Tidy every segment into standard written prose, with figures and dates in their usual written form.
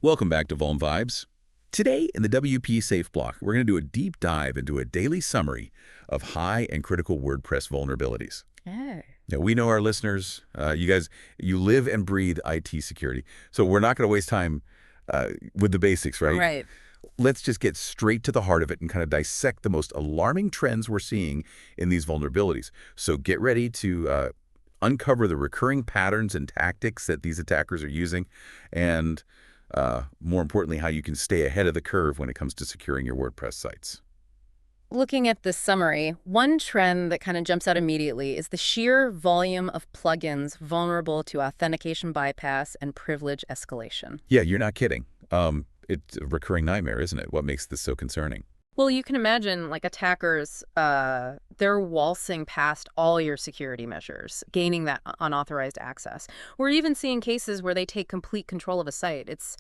Welcome back to Vuln Vibes. Today in the WP Safe block, we're going to do a deep dive into a daily summary of high and critical WordPress vulnerabilities. Oh. Now, we know our listeners, you guys, you live and breathe IT security, so we're not going to waste time with the basics, right? Right. Let's just get straight to the heart of it and kind of dissect the most alarming trends we're seeing in these vulnerabilities. So get ready to uncover the recurring patterns and tactics that these attackers are using, and more importantly, how you can stay ahead of the curve when it comes to securing your WordPress sites. Looking at this summary, one trend that kind of jumps out immediately is the sheer volume of plugins vulnerable to authentication bypass and privilege escalation. Yeah, you're not kidding. It's a recurring nightmare, isn't it? What makes this so concerning? Well, you can imagine like attackers, they're waltzing past all your security measures, gaining that unauthorized access. We're even seeing cases where they take complete control of a site. It's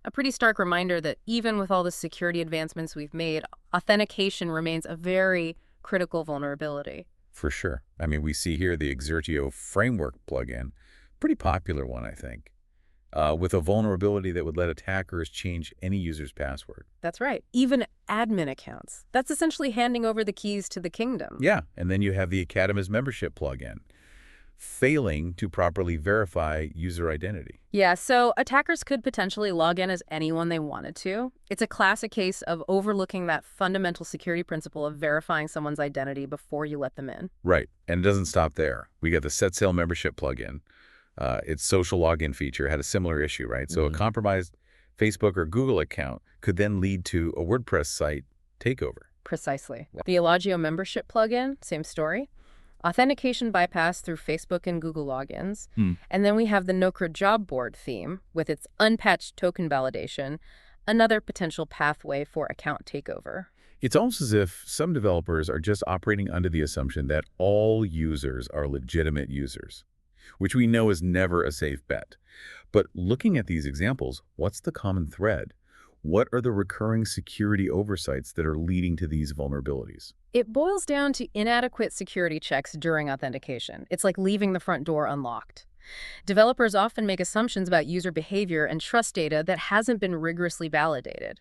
a pretty stark reminder that even with all the security advancements we've made, authentication remains a very critical vulnerability. For sure. I mean, we see here the Exertio framework plugin, pretty popular one, I think, with a vulnerability that would let attackers change any user's password. That's right. Even admin accounts. That's essentially handing over the keys to the kingdom. Yeah, and then you have the Academy's membership plugin, failing to properly verify user identity. Yeah, so attackers could potentially log in as anyone they wanted to. It's a classic case of overlooking that fundamental security principle of verifying someone's identity before you let them in. Right, and it doesn't stop there. We got the Set Sail membership plugin. Its social login feature had a similar issue, right? So a compromised Facebook or Google account could then lead to a WordPress site takeover. Precisely. The Elogio membership plugin, same story. Authentication bypass through Facebook and Google logins. And then we have the Nokra job board theme with its unpatched token validation, another potential pathway for account takeover. It's almost as if some developers are just operating under the assumption that all users are legitimate users, which we know is never a safe bet. But looking at these examples, what's the common thread? What are the recurring security oversights that are leading to these vulnerabilities? It boils down to inadequate security checks during authentication. It's like leaving the front door unlocked. Developers often make assumptions about user behavior and trust data that hasn't been rigorously validated.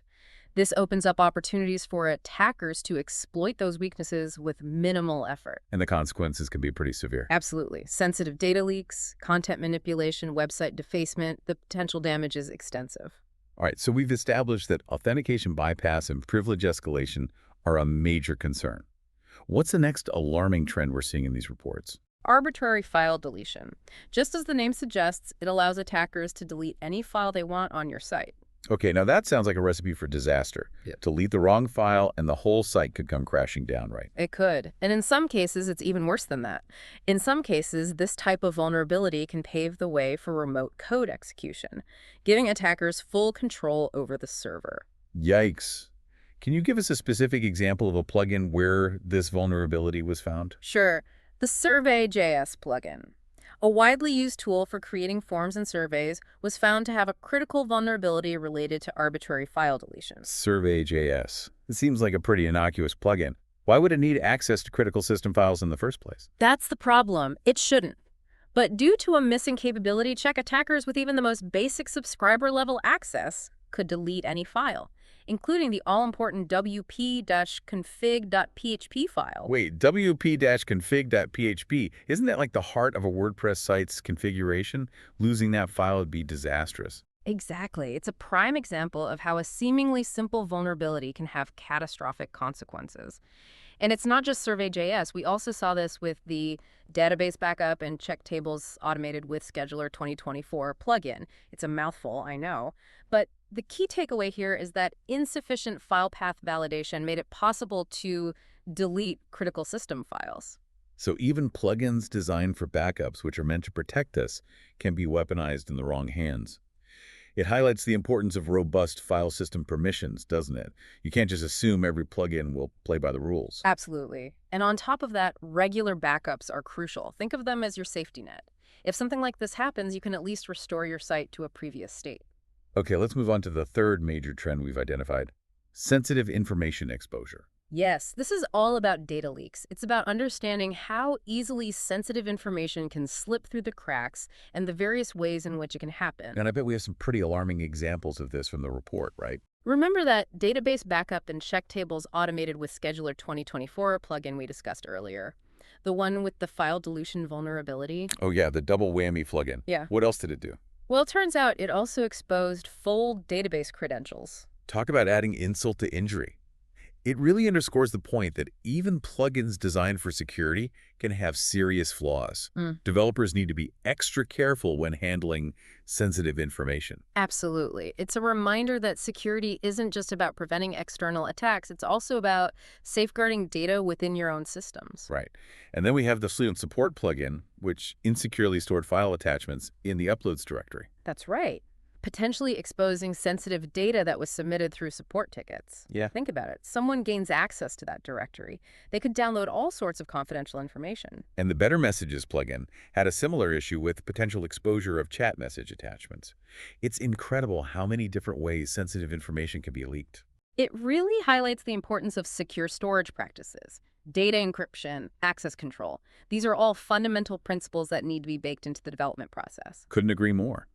This opens up opportunities for attackers to exploit those weaknesses with minimal effort. And the consequences can be pretty severe. Absolutely. Sensitive data leaks, content manipulation, website defacement, the potential damage is extensive. All right, so we've established that authentication bypass and privilege escalation are a major concern. What's the next alarming trend we're seeing in these reports? Arbitrary file deletion. Just as the name suggests, it allows attackers to delete any file they want on your site. Okay, now that sounds like a recipe for disaster. Yeah. Delete the wrong file and the whole site could come crashing down, right? It could. And in some cases, it's even worse than that. In some cases, this type of vulnerability can pave the way for remote code execution, giving attackers full control over the server. Yikes. Can you give us a specific example of a plugin where this vulnerability was found? Sure. The Survey.js plugin, a widely used tool for creating forms and surveys, was found to have a critical vulnerability related to arbitrary file deletions. Survey.js. It seems like a pretty innocuous plugin. Why would it need access to critical system files in the first place? That's the problem. It shouldn't. But due to a missing capability check, attackers with even the most basic subscriber-level access could delete any file, including the all-important wp-config.php file. Wait, wp-config.php, isn't that like the heart of a WordPress site's configuration? Losing that file would be disastrous. Exactly. It's a prime example of how a seemingly simple vulnerability can have catastrophic consequences. And it's not just Survey.js. We also saw this with the Database Backup and Check Tables Automated with Scheduler 2024 plugin. It's a mouthful, I know. But the key takeaway here is that insufficient file path validation made it possible to delete critical system files. So even plugins designed for backups, which are meant to protect us, can be weaponized in the wrong hands. It highlights the importance of robust file system permissions, doesn't it? You can't just assume every plugin will play by the rules. Absolutely. And on top of that, regular backups are crucial. Think of them as your safety net. If something like this happens, you can at least restore your site to a previous state. Okay, let's move on to the third major trend we've identified: sensitive information exposure. Yes, this is all about data leaks. It's about understanding how easily sensitive information can slip through the cracks and the various ways in which it can happen. And I bet we have some pretty alarming examples of this from the report, right? Remember that database backup and check tables automated with Scheduler 2024 plugin we discussed earlier? The one with the file dilution vulnerability? Oh yeah, the double whammy plugin. Yeah. What else did it do? Well, it turns out it also exposed full database credentials. Talk about adding insult to injury. It really underscores the point that even plugins designed for security can have serious flaws. Developers need to be extra careful when handling sensitive information. Absolutely. It's a reminder that security isn't just about preventing external attacks, it's also about safeguarding data within your own systems. Right. And then we have the Fluent Support plugin, which insecurely stored file attachments in the uploads directory. That's right. Potentially exposing sensitive data that was submitted through support tickets. Yeah. Think about it. Someone gains access to that directory. They could download all sorts of confidential information. And the Better Messages plugin had a similar issue with potential exposure of chat message attachments. It's incredible how many different ways sensitive information can be leaked. It really highlights the importance of secure storage practices. Data encryption, access control. These are all fundamental principles that need to be baked into the development process. Couldn't agree more.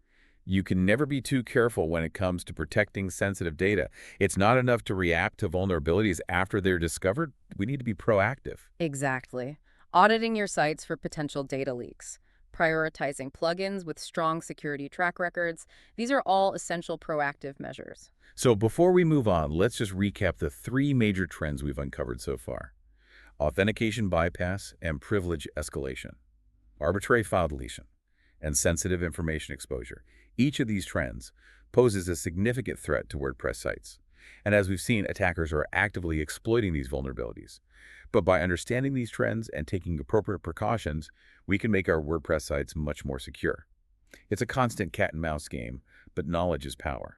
You can never be too careful when it comes to protecting sensitive data. It's not enough to react to vulnerabilities after they're discovered. We need to be proactive. Exactly. Auditing your sites for potential data leaks. Prioritizing plugins with strong security track records. These are all essential proactive measures. So before we move on, let's just recap the three major trends we've uncovered so far: authentication bypass and privilege escalation, arbitrary file deletion, and sensitive information exposure. Each of these trends poses a significant threat to WordPress sites. And as we've seen, attackers are actively exploiting these vulnerabilities. But by understanding these trends and taking appropriate precautions, we can make our WordPress sites much more secure. It's a constant cat and mouse game, but knowledge is power.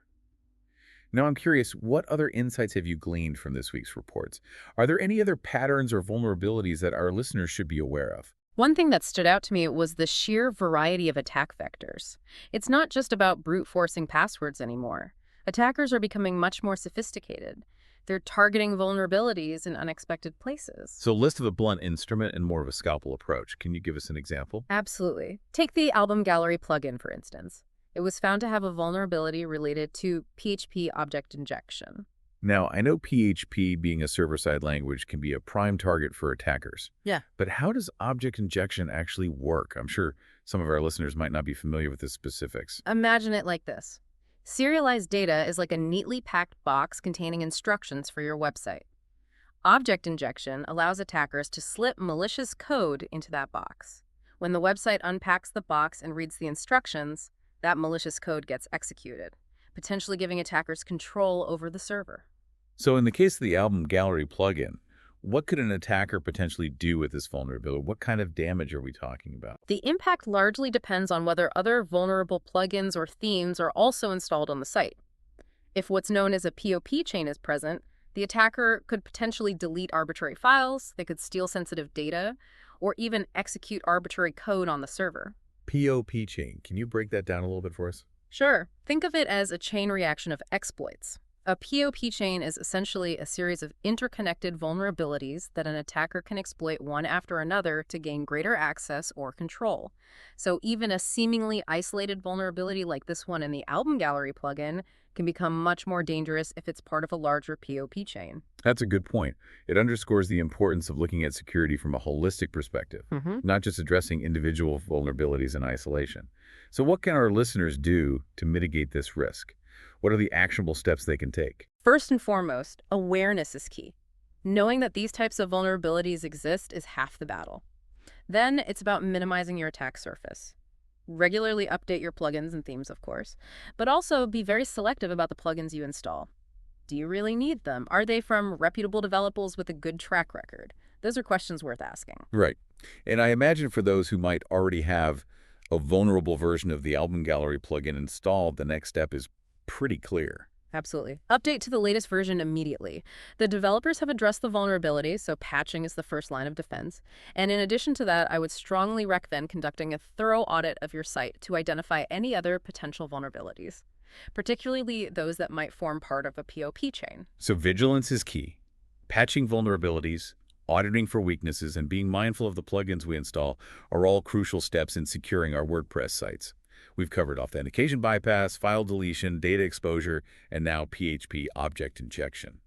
Now I'm curious, what other insights have you gleaned from this week's reports? Are there any other patterns or vulnerabilities that our listeners should be aware of? One thing that stood out to me was the sheer variety of attack vectors. It's not just about brute forcing passwords anymore. Attackers are becoming much more sophisticated. They're targeting vulnerabilities in unexpected places. So less of a blunt instrument and more of a scalpel approach. Can you give us an example? Absolutely. Take the Album Gallery plugin, for instance. It was found to have a vulnerability related to PHP object injection. Now, I know PHP, being a server-side language, can be a prime target for attackers. Yeah. But how does object injection actually work? I'm sure some of our listeners might not be familiar with the specifics. Imagine it like this. Serialized data is like a neatly packed box containing instructions for your website. Object injection allows attackers to slip malicious code into that box. When the website unpacks the box and reads the instructions, that malicious code gets executed, potentially giving attackers control over the server. So in the case of the Album Gallery plugin, what could an attacker potentially do with this vulnerability? What kind of damage are we talking about? The impact largely depends on whether other vulnerable plugins or themes are also installed on the site. If what's known as a POP chain is present, the attacker could potentially delete arbitrary files, they could steal sensitive data, or even execute arbitrary code on the server. POP chain. Can you break that down a little bit for us? Sure. Think of it as a chain reaction of exploits. A POP chain is essentially a series of interconnected vulnerabilities that an attacker can exploit one after another to gain greater access or control. So even a seemingly isolated vulnerability like this one in the Album Gallery plugin can become much more dangerous if it's part of a larger POP chain. That's a good point. It underscores the importance of looking at security from a holistic perspective, not just addressing individual vulnerabilities in isolation. So what can our listeners do to mitigate this risk? What are the actionable steps they can take? First and foremost, awareness is key. Knowing that these types of vulnerabilities exist is half the battle. Then it's about minimizing your attack surface. Regularly update your plugins and themes, of course, but also be very selective about the plugins you install. Do you really need them? Are they from reputable developers with a good track record? Those are questions worth asking. Right. And I imagine for those who might already have a vulnerable version of the Album Gallery plugin installed, the next step is pretty clear. Absolutely. Update to the latest version immediately. The developers have addressed the vulnerability, so patching is the first line of defense. And in addition to that, I would strongly recommend conducting a thorough audit of your site to identify any other potential vulnerabilities, particularly those that might form part of a POP chain. So vigilance is key. Patching vulnerabilities, auditing for weaknesses, and being mindful of the plugins we install are all crucial steps in securing our WordPress sites. We've covered authentication bypass, file deletion, data exposure, and now PHP object injection.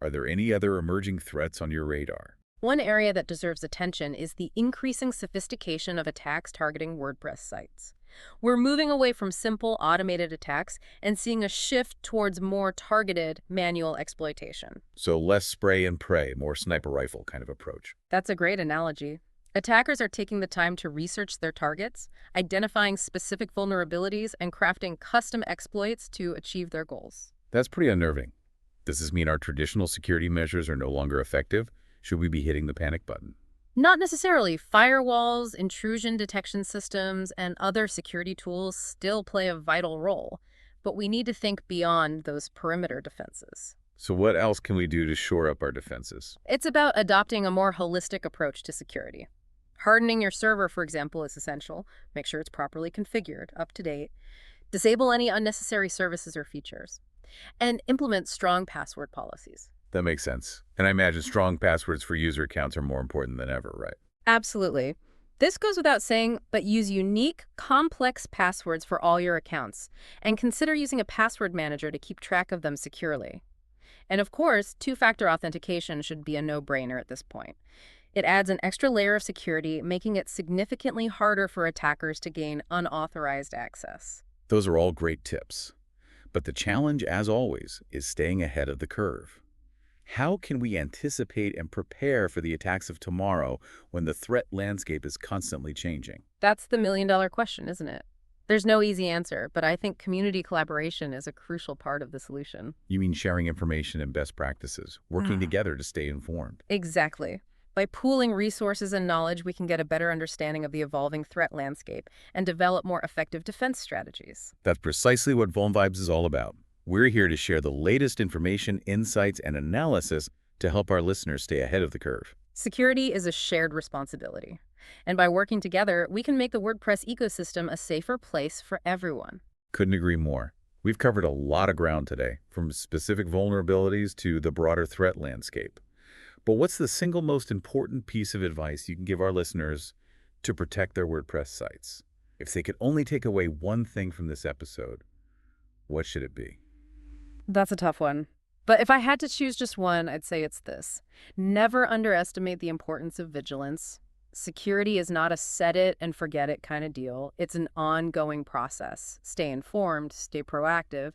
Are there any other emerging threats on your radar? One area that deserves attention is the increasing sophistication of attacks targeting WordPress sites. We're moving away from simple automated attacks and seeing a shift towards more targeted manual exploitation. So less spray and pray, more sniper rifle kind of approach. That's a great analogy. Attackers are taking the time to research their targets, identifying specific vulnerabilities, and crafting custom exploits to achieve their goals. That's pretty unnerving. Does this mean our traditional security measures are no longer effective? Should we be hitting the panic button? Not necessarily. Firewalls, intrusion detection systems, and other security tools still play a vital role, but we need to think beyond those perimeter defenses. So what else can we do to shore up our defenses? It's about adopting a more holistic approach to security. Hardening your server, for example, is essential. Make sure it's properly configured, up to date. Disable any unnecessary services or features. And implement strong password policies. That makes sense. And I imagine strong passwords for user accounts are more important than ever, right? Absolutely. This goes without saying, but use unique, complex passwords for all your accounts, and consider using a password manager to keep track of them securely. And of course, two-factor authentication should be a no-brainer at this point. It adds an extra layer of security, making it significantly harder for attackers to gain unauthorized access. Those are all great tips. But the challenge, as always, is staying ahead of the curve. How can we anticipate and prepare for the attacks of tomorrow when the threat landscape is constantly changing? That's the million-dollar question, isn't it? There's no easy answer, but I think community collaboration is a crucial part of the solution. You mean sharing information and best practices, working together to stay informed? Exactly. By pooling resources and knowledge, we can get a better understanding of the evolving threat landscape and develop more effective defense strategies. That's precisely what VulnVibes is all about. We're here to share the latest information, insights, and analysis to help our listeners stay ahead of the curve. Security is a shared responsibility. And by working together, we can make the WordPress ecosystem a safer place for everyone. Couldn't agree more. We've covered a lot of ground today, from specific vulnerabilities to the broader threat landscape. But what's the single most important piece of advice you can give our listeners to protect their WordPress sites? If they could only take away one thing from this episode, what should it be? That's a tough one. But if I had to choose just one, I'd say it's this. Never underestimate the importance of vigilance. Security is not a set it and forget it kind of deal. It's an ongoing process. Stay informed, stay proactive,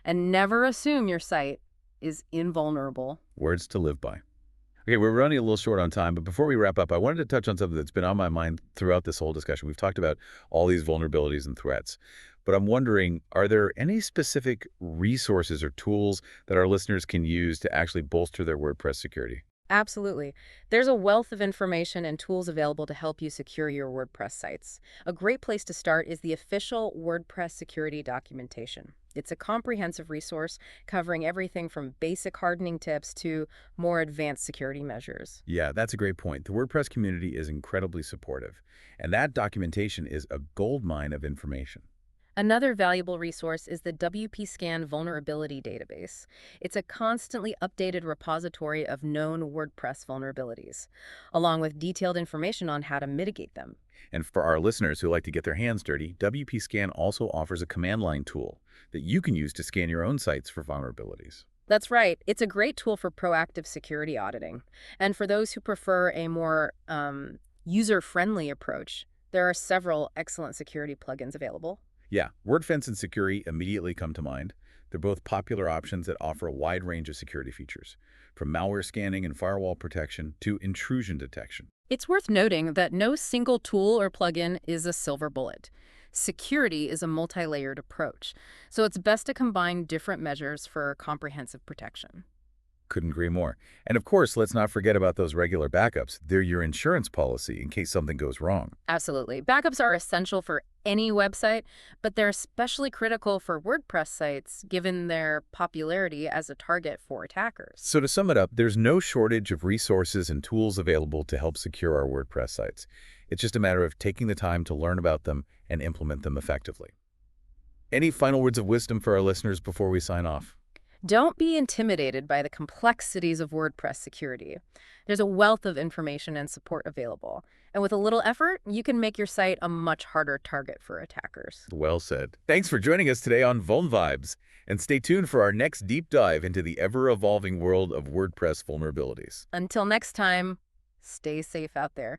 and never assume your site is invulnerable. Words to live by. Okay, we're running a little short on time, but before we wrap up, I wanted to touch on something that's been on my mind throughout this whole discussion. We've talked about all these vulnerabilities and threats, but I'm wondering, are there any specific resources or tools that our listeners can use to actually bolster their WordPress security? Absolutely. There's a wealth of information and tools available to help you secure your WordPress sites. A great place to start is the official WordPress security documentation. It's a comprehensive resource covering everything from basic hardening tips to more advanced security measures. Yeah, that's a great point. The WordPress community is incredibly supportive, and that documentation is a goldmine of information. Another valuable resource is the WP-Scan Vulnerability Database. It's a constantly updated repository of known WordPress vulnerabilities, along with detailed information on how to mitigate them. And for our listeners who like to get their hands dirty, WP-Scan also offers a command line tool that you can use to scan your own sites for vulnerabilities. That's right. It's a great tool for proactive security auditing. And for those who prefer a more user-friendly approach, there are several excellent security plugins available. Yeah, WordFence and Security immediately come to mind. They're both popular options that offer a wide range of security features, from malware scanning and firewall protection to intrusion detection. It's worth noting that no single tool or plugin is a silver bullet. Security is a multi-layered approach, so it's best to combine different measures for comprehensive protection. Couldn't agree more. And of course, let's not forget about those regular backups. They're your insurance policy in case something goes wrong. Absolutely. Backups are essential for any website, but they're especially critical for WordPress sites given their popularity as a target for attackers. So to sum it up, there's no shortage of resources and tools available to help secure our WordPress sites. It's just a matter of taking the time to learn about them and implement them effectively. Any final words of wisdom for our listeners before we sign off? Don't be intimidated by the complexities of WordPress security. There's a wealth of information and support available. And with a little effort, you can make your site a much harder target for attackers. Well said. Thanks for joining us today on Vuln Vibes, and stay tuned for our next deep dive into the ever-evolving world of WordPress vulnerabilities. Until next time, stay safe out there.